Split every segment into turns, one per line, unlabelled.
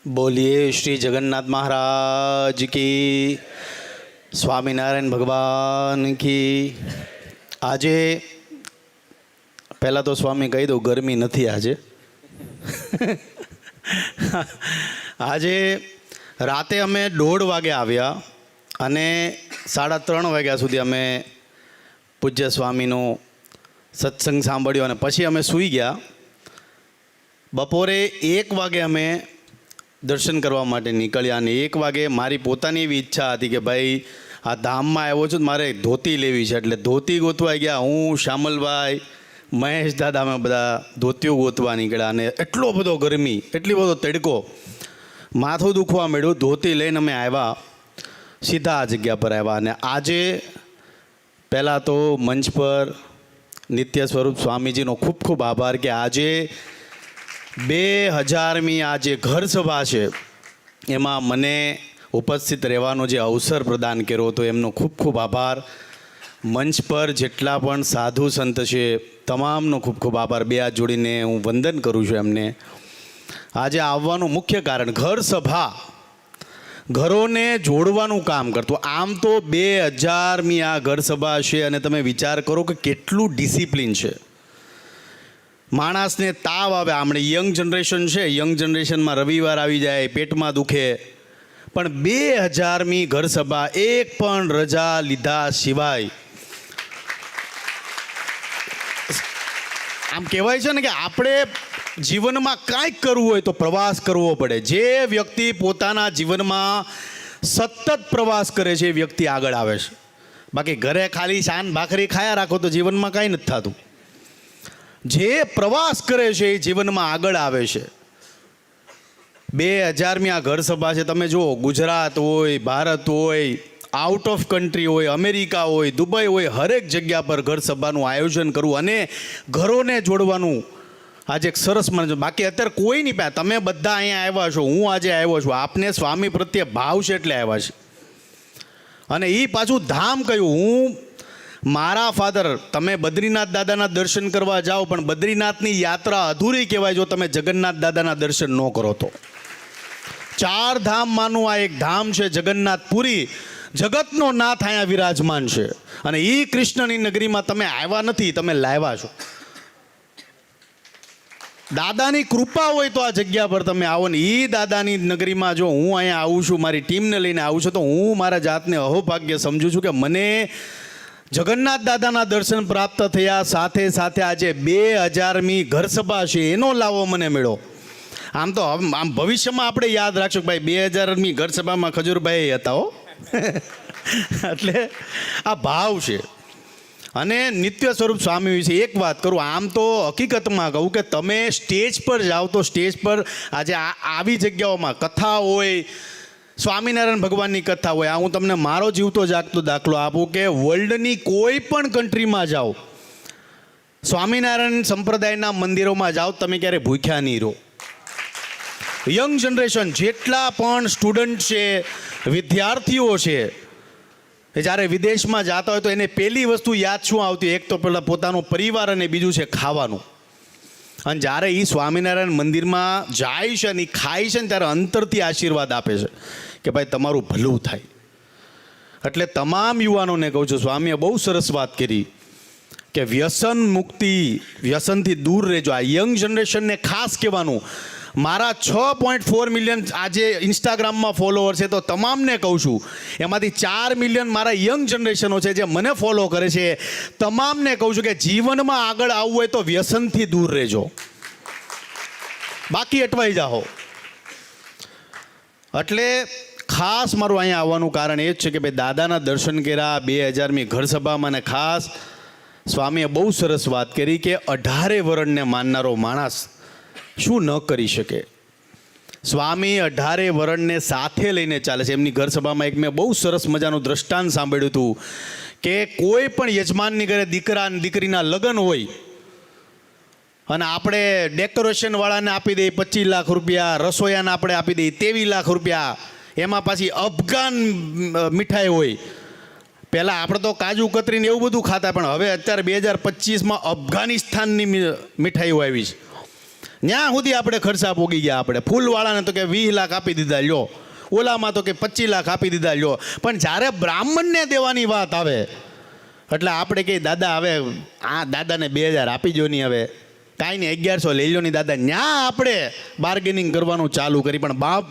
बोलिए श्री जगन्नाथ महाराज की, સ્વામિનારાયણ ભગવાન કી। આજે પહેલાં તો સ્વામી કહી દઉં, ગરમી નથી આજે। આજે રાતે અમે 1:30 વાગે આવ્યા અને 3:30 વાગ્યા સુધી અમે પૂજ્ય સ્વામીનો સત્સંગ સાંભળ્યો અને પછી અમે સૂઈ ગયા। બપોરે 1 વાગે અમે દર્શન કરવા માટે નીકળ્યા અને 1 વાગે મારી પોતાની એવી ઈચ્છા હતી કે ભાઈ આ ધામમાં આવ્યો છું, મારે ધોતી લેવી છે, એટલે ધોતી ગોતવા ગયા। હું, શામલભાઈ, મહેશ દાદા, અમે બધા ધોતીઓ ગોતવા નીકળ્યા અને એટલો બધો ગરમી, એટલી બધો તડકો, માથું દુખવા માંડ્યું। ધોતી લઈને અમે આવ્યા, સીધા આ જગ્યા પર આવ્યા। અને આજે પહેલાં તો મંચ પર નિત્ય સ્વરૂપ સ્વામીજીનો ખૂબ ખૂબ આભાર કે આજે 2000મી આ જે ઘર સભા છે એમાં મને ઉપસ્થિત રહેવાનો જે અવસર પ્રદાન કર્યો હતો, એમનો ખૂબ ખૂબ આભાર। મંચ પર જેટલા પણ સાધુ સંત છે તમામનો ખૂબ ખૂબ આભાર। 2 હાથ જોડીને હું વંદન કરું છું એમને। આજે આવવાનું મુખ્ય કારણ, ઘર સભા ઘરોને જોડવાનું કામ કરતું। આમ તો 2000મી આ ઘર સભા છે અને તમે વિચાર કરો કે કેટલું ડિસિપ્લિન છે। માણસને તાવ આવે, આપણે યંગ જનરેશન છે, યંગ જનરેશનમાં રવિવાર આવી જાય, પેટમાં દુખે, પણ 2000મી ઘર સભા એક પણ રજા લીધા સિવાય, આમ કહેવાય છે ને કે આપણે જીવનમાં કાંઈક કરવું હોય તો પ્રવાસ કરવો પડે। જે વ્યક્તિ પોતાના જીવનમાં સતત પ્રવાસ કરે છે એ વ્યક્તિ આગળ આવે છે। બાકી ઘરે ખાલી શાન ભાખરી ખાયા રાખો તો જીવનમાં કાંઈ નથી થતું। જે પ્રવાસ કરે છે એ જીવનમાં આગળ આવે છે। 2000મી આ ઘર સભા છે, તમે જુઓ, ગુજરાત હોય, ભારત હોય, આઉટ ઓફ કન્ટ્રી હોય, અમેરિકા હોય, દુબઈ હોય, હરેક જગ્યા પર ઘર સભાનું આયોજન કરવું અને ઘરોને જોડવાનું આજે એક સરસ મને। બાકી અત્યારે કોઈ નહીં પાય, તમે બધા અહીંયા આવ્યા છો, હું આજે આવ્યો છું, આપને સ્વામી પ્રત્યે ભાવ છે એટલે આવ્યા છે। અને એ પાછું ધામ કયું, હું મારા ફાધર, તમે બદ્રીનાથ દાદાના દર્શન કરવા જાઓ પણ બદ્રીનાથની યાત્રા અધૂરી કહેવાય જો તમે જગન્નાથ દાદાના દર્શન ન કરો તો। 4 ધામમાંનું આ એક ધામ છે જગન્નાથપુરી। જગતનો નાથ અહીંયા વિરાજમાન છે અને એ કૃષ્ણની નગરીમાં તમે આવ્યા નથી, તમે લાવ્યા છો। દાદાની કૃપા હોય તો આ જગ્યા પર તમે આવો ને એ દાદાની નગરીમાં જો હું અહીંયા આવું છું, મારી ટીમને લઈને આવું છું, તો હું મારા જાતને અહોભાગ્ય સમજું છું કે મને જગન્નાથ દાદાના દર્શન પ્રાપ્ત થયા, સાથે સાથે આજે 2000મી ઘર સભા છે એનો લાવો મને મળ્યો। આમ તો આમ ભવિષ્યમાં આપણે યાદ રાખશું કે ભાઈ 2000મી ઘર સભામાં ખજૂરભાઈ હતા હો। એટલે આ ભાવ છે। અને નિત્ય સ્વરૂપ સ્વામી વિશે એક વાત કરું, આમ તો હકીકતમાં કહું કે તમે સ્ટેજ પર જાઓ તો સ્ટેજ પર આજે આવી જગ્યાઓમાં કથા હોય, સ્વામિનારાયણ ભગવાનની કથા હોય, આ હું તમને મારો જીવતો જાગતો દાખલો આપું કે વર્લ્ડની કોઈ પણ કન્ટ્રીમાં જાઓ, સ્વામિનારાયણ સંપ્રદાયના મંદિરોમાં જાઓ, તમે ક્યારે ભૂખ્યા નહીં રહો। યંગ જનરેશન જેટલા પણ સ્ટુડન્ટ છે, વિદ્યાર્થીઓ છે, જ્યારે વિદેશમાં જતા હોય તો એને પહેલી વસ્તુ યાદ શું આવતી? એક તો પહેલાં પોતાનો પરિવાર અને બીજું છે ખાવાનું। અને જ્યારે એ સ્વામિનારાયણ મંદિરમાં જાય છે અને ખાય છે ને ત્યારે અંતરથી આશીર્વાદ આપે છે કે ભાઈ તમારું ભલું થાય। એટલે તમામ યુવાનોને કહું છું, સ્વામીએ બહુ સરસ વાત કરી કે વ્યસન મુક્તિ, વ્યસનથી દૂર રહેજો। આ યંગ જનરેશનને ખાસ કહેવાનું, મારા 6.4 મિલિયન આજે ઇન્સ્ટાગ્રામમાં ફોલોવર છે, તો તમામને કહું છું એમાંથી 4 મિલિયન મારા યંગ જનરેશનો છે જે મને ફોલો કરે છે। તમામને કહું છું કે જીવનમાં આગળ આવવું હોય તો વ્યસનથી દૂર રહેજો, બાકી અટવાઈ જાઓ। એટલે ખાસ મારું અહીંયા આવવાનું કારણ એ જ છે કે ભાઈ દાદાના દર્શન કર્યા 2000મી ઘર સભામાં, અને ખાસ સ્વામીએ બહુ સરસ વાત કરી કે 18 વરણને માનનારો માણસ શું ન કરી શકે। સ્વામી 18 વરણને સાથે લઈને ચાલે છે। એમની ઘર સભામાં એક મેં બહુ સરસ મજાનું દ્રષ્ટાંત સાંભળ્યું હતું કે કોઈ પણ યજમાનની ઘરે દીકરા અને દીકરીના લગ્ન હોય અને આપણે ડેકોરેશનવાળાને આપી દઈએ 25 લાખ રૂપિયા, રસોયાને આપણે આપી દઈએ 23 લાખ રૂપિયા, એમાં પાછી અફઘાન મીઠાઈ હોય। પહેલાં આપણે તો કાજુ કતરીને એવું બધું ખાતા, પણ હવે અત્યારે 2025માં અફઘાનિસ્તાનની મીઠાઈઓ આવી છે। ત્યાં સુધી આપણે ખર્ચા પોગી ગયા. આપણે ફૂલવાળાને તો કે 20 લાખ આપી દીધા લ્યો, ઓલામાં તો કે 25 લાખ આપી દીધા લ્યો. પણ જ્યારે બ્રાહ્મણને દેવાની વાત આવે એટલે આપણે કહીએ દાદા હવે આ દાદાને 2000 આપી જો નહીં, હવે કાંઈ નહીં 1100 લઈ લો નહીં દાદા. ન્યા આપણે બાર્ગેનિંગ કરવાનું ચાલુ કરી. પણ બાપ,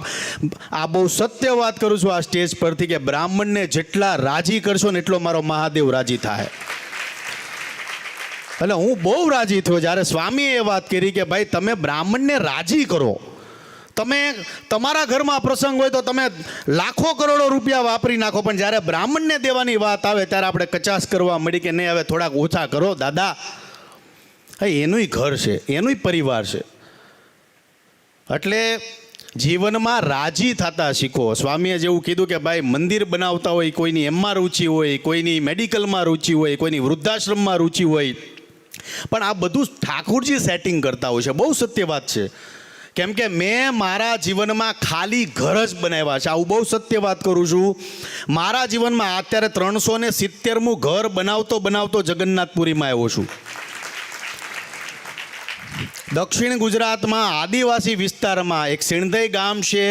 આ બહુ સત્ય વાત કરું છું આ સ્ટેજ પરથી કે બ્રાહ્મણને જેટલા રાજી કરશો ને એટલો મારો મહાદેવ રાજી થાય. એટલે હું બહુ રાજી થયો જ્યારે સ્વામીએ એ વાત કરી કે ભાઈ તમે બ્રાહ્મણને રાજી કરો. તમે તમારા ઘરમાં પ્રસંગ હોય તો તમે લાખો કરોડો રૂપિયા વાપરી નાખો, પણ જ્યારે બ્રાહ્મણને દેવાની વાત આવે ત્યારે આપણે કચાશ કરવા મળી કે નહીં હવે થોડાક ઓછા કરો દાદા. એનુંય ઘર છે, એનુંય પરિવાર છે. એટલે જીવનમાં રાજી થતા શીખો. સ્વામીએ જેવું કીધું કે ભાઈ મંદિર બનાવતા હોય, કોઈની એમમાં રુચિ હોય, કોઈની મેડિકલમાં રુચિ હોય, કોઈની વૃદ્ધાશ્રમમાં રુચિ હોય, પણ આ બધું ઠાકોરજી સેટિંગ કરતા હોય છે. બહુ સત્ય વાત છે. કેમ કે મેં મારા જીવનમાં ખાલી ઘર જ બનાવ્યા છે. આવું બહુ સત્ય વાત કરું છું. મારા જીવનમાં અત્યારે 370મું ઘર બનાવતો બનાવતો જગન્નાથપુરીમાં આવ્યો છું. દક્ષિણ ગુજરાતમાં આદિવાસી વિસ્તારમાં એક સિણધઈ ગામ છે.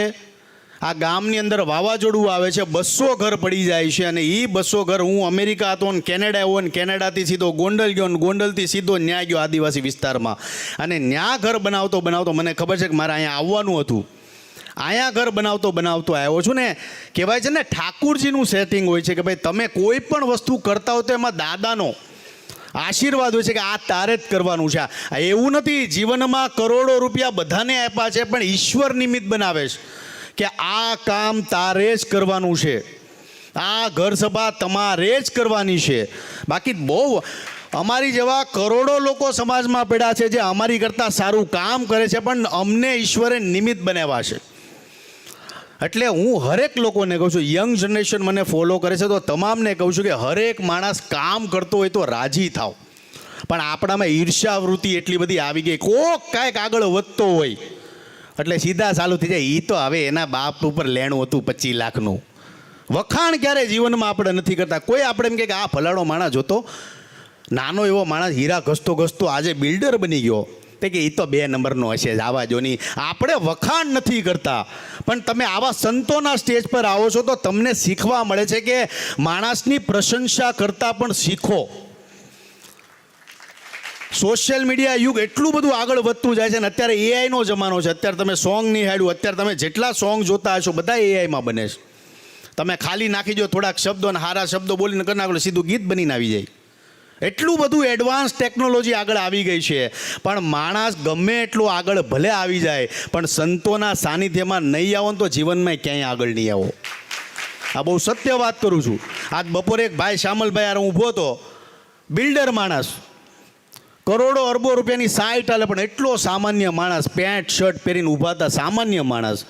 આ ગામની અંદર વાવાઝોડું આવે છે, 200 ઘર પડી જાય છે. અને એ 200 ઘર, હું અમેરિકા હતો ને કેનેડા આવ્યો ને કેનેડાથી સીધો ગોંડલ ગયો ને ગોંડલથી સીધો ન્યા ગયો આદિવાસી વિસ્તારમાં. અને ન્યા ઘર બનાવતો બનાવતો મને ખબર છે કે મારે અહીંયા આવવાનું હતું. અહીંયા ઘર બનાવતો બનાવતો આવ્યો છું ને. કહેવાય છે ને ઠાકુરજીનું સેટિંગ હોય છે કે ભાઈ તમે કોઈ પણ વસ્તુ કરતા હો તો એમાં દાદાનો આશીર્વાદ હોય છે કે આ તારે જ કરવાનું છે. એવું નથી જીવનમાં કરોડો રૂપિયા બધાને આપ્યા છે, પણ ઈશ્વર નિમિત્ત બનાવે છે કે આ કામ તારે જ કરવાનું છે, આ ઘર સભા તમારે જ કરવાની છે. બાકી બહુ અમારી જેવા કરોડો લોકો સમાજમાં પડ્યા છે જે અમારી કરતાં સારું કામ કરે છે, પણ અમને ઈશ્વરે નિમિત્ત બનાવ્યા છે. એટલે હું હરેક લોકોને કહું છું, યંગ જનરેશન મને ફોલો કરે છે તો તમામને કહું છું કે હરેક માણસ કામ કરતો હોય તો રાજી થાવ. પણ આપણામાં ઈર્ષ્યાવૃત્તિ એટલી બધી આવી ગઈ, કોક કાંઈક આગળ વધતો હોય એટલે સીધા ચાલુ થઈ જાય. એ તો હવે એના બાપ ઉપર લેણું હતું 25 લાખનું. વખાણ ક્યારે જીવનમાં આપણે નથી કરતા. કોઈ આપણે એમ કે આ ફલાણો માણસ જોતો, નાનો એવો માણસ હીરા ઘસતો ઘસતો આજે બિલ્ડર બની ગયો, તે કે એ તો 2 નંબરનો હશે જ, આવા જો નહીં. આપણે વખાણ નથી કરતા. પણ તમે આવા સંતોના સ્ટેજ પર આવો છો તો તમને શીખવા મળે છે કે માણસની પ્રશંસા કરતાં પણ શીખો. સોશિયલ મીડિયા યુગ એટલું બધું આગળ વધતું જાય છે ને. અત્યારે એઆઈનો જમાનો છે. અત્યારે તમે સોંગ નહીં હાડ્યું, અત્યારે તમે જેટલા સોંગ જોતા હશો બધા એઆઈમાં બને છે. તમે ખાલી નાખી દો થોડાક શબ્દો અને સારા શબ્દો બોલીને કરી નાખો, સીધું ગીત બનીને આવી જાય. એટલું બધું એડવાન્સ ટેકનોલોજી આગળ આવી ગઈ છે. પણ માણસ ગમે એટલું આગળ ભલે આવી જાય, પણ સંતોના સાનિધ્યમાં નહીં આવો ને તો જીવનમાં ક્યાંય આગળ નહીં આવો. આ બહુ સત્ય વાત કરું છું. આજ બપોરે એક ભાઈ શ્યામલભાઈ યાર ઊભો હતો, બિલ્ડર માણસ, કરોડો અરબો રૂપિયાની સાઈટ હાલે, પણ એટલો સામાન્ય માણસ, પેન્ટ શર્ટ પહેરીને ઊભા હતા, સામાન્ય માણસ.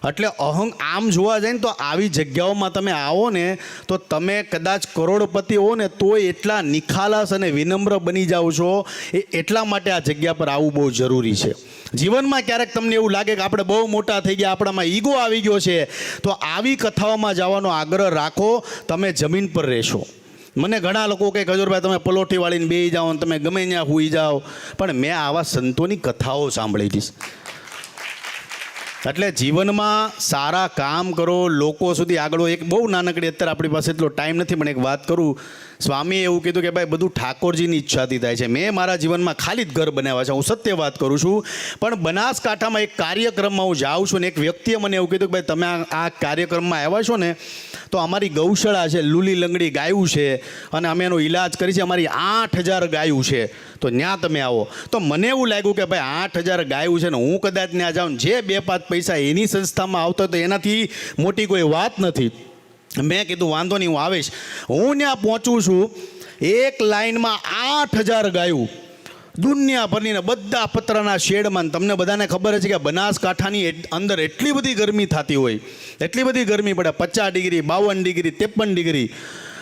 એટલે આમ જોવા જાય ને તો આવી જગ્યાઓમાં તમે આવો ને તો તમે કદાચ કરોડપતિ હો ને તોય એટલા નિખાલસ અને વિનમ્ર બની જાઓ છો. એટલા માટે આ જગ્યા પર આવવું બહુ જરૂરી છે. જીવનમાં ક્યારેક તમને એવું લાગે કે આપણે બહુ મોટા થઈ ગયા, આપણામાં ઈગો આવી ગયો છે, તો આવી કથાઓમાં જવાનો આગ્રહ રાખો. તમે જમીન પર રહેશો. મને ઘણા લોકો કહે ખજૂરભાઈ તમે પલોઠી વાળીને બેસી જાઓ ને તમે ગમે ત્યાં સૂઈ જાઓ, પણ મેં આવા સંતોની કથાઓ સાંભળી હતી. એટલે જીવનમાં સારા કામ કરો, લોકો સુધી આગળ. એક બહુ નાનકડી, અત્યારે આપણી પાસે એટલો ટાઈમ નથી, પણ એક વાત કરું. સ્વામીએ એવું કીધું કે ભાઈ બધું ઠાકોરજીની ઈચ્છાથી થાય છે. મેં મારા જીવનમાં ખાલી જ ઘર બનાવ્યા છે, હું સત્ય વાત કરું છું. પણ બનાસકાંઠામાં એક કાર્યક્રમમાં હું જાઉં છું ને એક વ્યક્તિએ મને એવું કીધું કે ભાઈ તમે આ કાર્યક્રમમાં આવ્યા છો ને તો અમારી ગૌશાળા છે, લૂલી લંગડી ગાયું છે અને અમે એનો ઈલાજ કરી છે, અમારી 8000 ગાયું છે, તો ત્યાં તમે આવો. તો મને એવું લાગ્યું કે ભાઈ 8000 ગાયું છે ને હું કદાચ ત્યાં જાઉં, જે 2-5 પૈસા એની સંસ્થામાં આવતો તો એનાથી મોટી કોઈ વાત નથી. મેં કીધું વાંધો નહીં, હું આવીશ. હું ત્યાં પહોંચું છું, એક લાઈનમાં 8000 ગાયું, દુનિયાભરની ને બધા પતરાના શેડમાં. તમને બધાને ખબર છે કે બનાસકાંઠાની અંદર એટલી બધી ગરમી થતી હોય, એટલી બધી ગરમી પડે, 50 ડિગ્રી, 52 ડિગ્રી, 53 ડિગ્રી.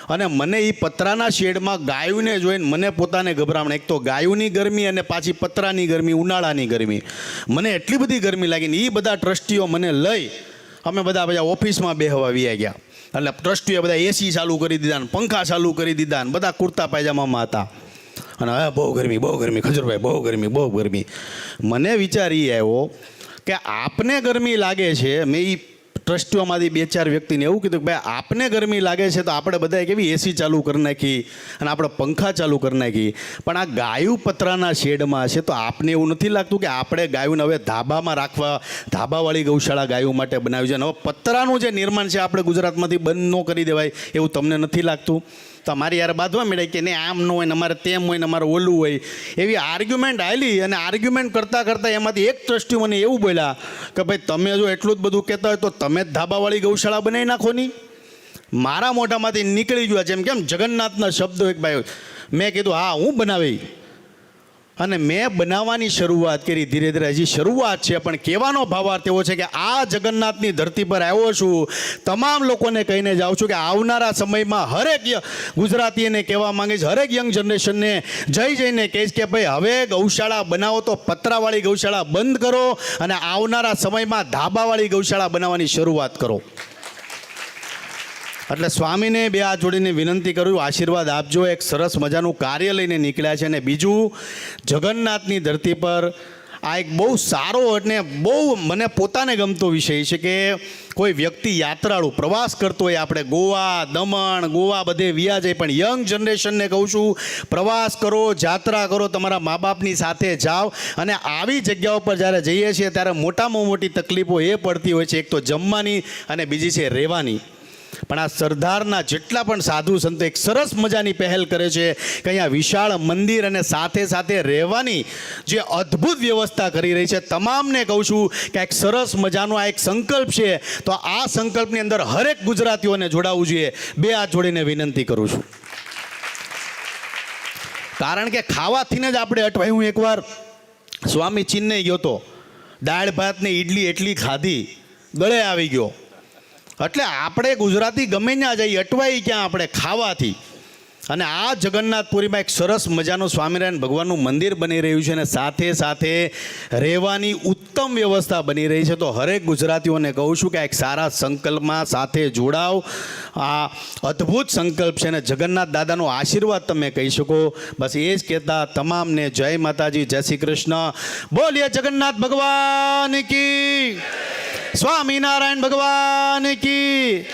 અને મને એ પતરાના શેડમાં ગાયુંને જોઈને મને પોતાને ગભરામણ. એક તો ગાયુંની ગરમી અને પાછી પતરાની ગરમી, ઉનાળાની ગરમી. મને એટલી બધી ગરમી લાગી ને એ બધા ટ્રસ્ટીઓ મને લઈ અમે બધા ઓફિસમાં બેહવા વ્યા ગયા. એટલે ટ્રસ્ટીએ બધા એસી ચાલુ કરી દીધા ને પંખા ચાલુ કરી દીધા ને બધા કુર્તા પાયજામામાં હતા. અને હવે બહુ ગરમી ખજૂરભાઈ બહુ ગરમી. મને વિચાર એ આવ્યો કે આપને ગરમી લાગે છે. મેં એ ટ્રસ્ટીઓમાંથી 2-4 વ્યક્તિને એવું કીધું કે ભાઈ આપને ગરમી લાગે છે તો આપણે બધાએ કેવી એસી ચાલુ કરી નાખી અને આપણે પંખા ચાલુ કરી નાખી, પણ આ ગાયું પતરાના શેડમાં છે તો આપને એવું નથી લાગતું કે આપણે ગાયોને હવે ધાબામાં રાખવા, ધાબાવાળી ગૌશાળા ગાયો માટે બનાવ્યું છે અને હવે પતરાનું જે નિર્માણ છે આપણે ગુજરાતમાંથી બંધ ન કરી દેવાય એવું તમને નથી લાગતું? તો મારી યાર બાંધવા મળે કે ને આમ ન હોય ને અમારે તેમ હોય ને અમારે ઓલું હોય, એવી આર્ગ્યુમેન્ટ આવેલી. અને આર્ગ્યુમેન્ટ કરતાં એમાંથી એક ટ્રસ્ટી મને એવું બોલ્યા કે ભાઈ તમે જો એટલું જ બધું કહેતા હોય તો તમે જ ધાબાવાળી ગૌશાળા બનાવી નાખો ની. મારા મોઢામાંથી નીકળી ગયા જેમ કેમ જગન્નાથના શબ્દો એક ભાઈ. મેં કીધું હા હું બનાવી, અને મેં બનાવવાની શરૂઆત કરી. ધીરે ધીરે હજી શરૂઆત છે, પણ કહેવાનો ભાવાર્થ એવો છે કે આ જગન્નાથની ધરતી પર આવ્યો છું, તમામ લોકોને કહીને જાઉં છું કે આવનારા સમયમાં હરેક ગુજરાતીને કહેવા માંગીશ, હરેક યંગ જનરેશનને જઈને કહીશ કે ભાઈ હવે ગૌશાળા બનાવો તો પતરાવાળી ગૌશાળા બંધ કરો અને આવનારા સમયમાં ધાબાવાળી ગૌશાળા બનાવવાની શરૂઆત કરો. એટલે સ્વામીને 2 હાથ જોડીને વિનંતી કરું, આશીર્વાદ આપજો. એક સરસ મજાનું કાર્ય લઈને નીકળ્યા છે. અને બીજું, જગન્નાથની ધરતી પર આ એક બહુ સારો અને બહુ મને પોતાને ગમતો વિષય છે કે કોઈ વ્યક્તિ યાત્રાળુ પ્રવાસ કરતો હોય, આપણે ગોવા, દમણ, ગોવા બધે વ્યા જાય, પણ યંગ જનરેશનને કહું છું પ્રવાસ કરો, યાત્રા કરો, તમારા મા બાપની સાથે જાઓ. અને આવી જગ્યાઓ પર જ્યારે જઈએ છીએ ત્યારે મોટામાં મોટી તકલીફો એ પડતી હોય છે, એક તો જમવાની અને બીજી છે રહેવાની. પણ આ સરદારના જેટલા પણ સાધુ સંતો એક સરસ મજાની પહેલ કરે છે કે અહીંયા વિશાળ મંદિર અને સાથે સાથે રહેવાની જે અદ્ભુત વ્યવસ્થા કરી રહી છે. તમામને કહું છું કે એક સરસ મજાનો આ એક સંકલ્પ છે, તો આ સંકલ્પની અંદર હરેક ગુજરાતીઓને જોડાવવું જોઈએ. 2 હાથ જોડીને વિનંતી કરું છું. કારણ કે ખાવાથીને જ આપણે અટવાય. હું એકવાર સ્વામી ચીનને ગયો તો, દાળ ભાત ને ઈડલી એટલી ખાધી, ગળે આવી ગયો. એટલે આપણે ગુજરાતી ગમે ત્યાં જઈએ અટવાઈ ક્યાં આપણે ખાવાથી. અને આ જગન્નાથપુરીમાં એક સરસ મજાનું સ્વામિનારાયણ ભગવાનનું મંદિર બની રહ્યું છે અને સાથે સાથે રહેવાની ઉત્તમ વ્યવસ્થા બની રહી છે. તો હરેક ગુજરાતીઓને કહું છું કે એક સારા સંકલ્પમાં સાથે જોડાવ. આ અદ્ભુત સંકલ્પ છે અને જગન્નાથ દાદાનો આશીર્વાદ તમે કહી શકો. બસ એ જ કહેતા તમામને જય માતાજી, જય શ્રી કૃષ્ણ. બોલીએ જગન્નાથ ભગવાન કી, સ્વામિનારાયણ ભગવાન કી.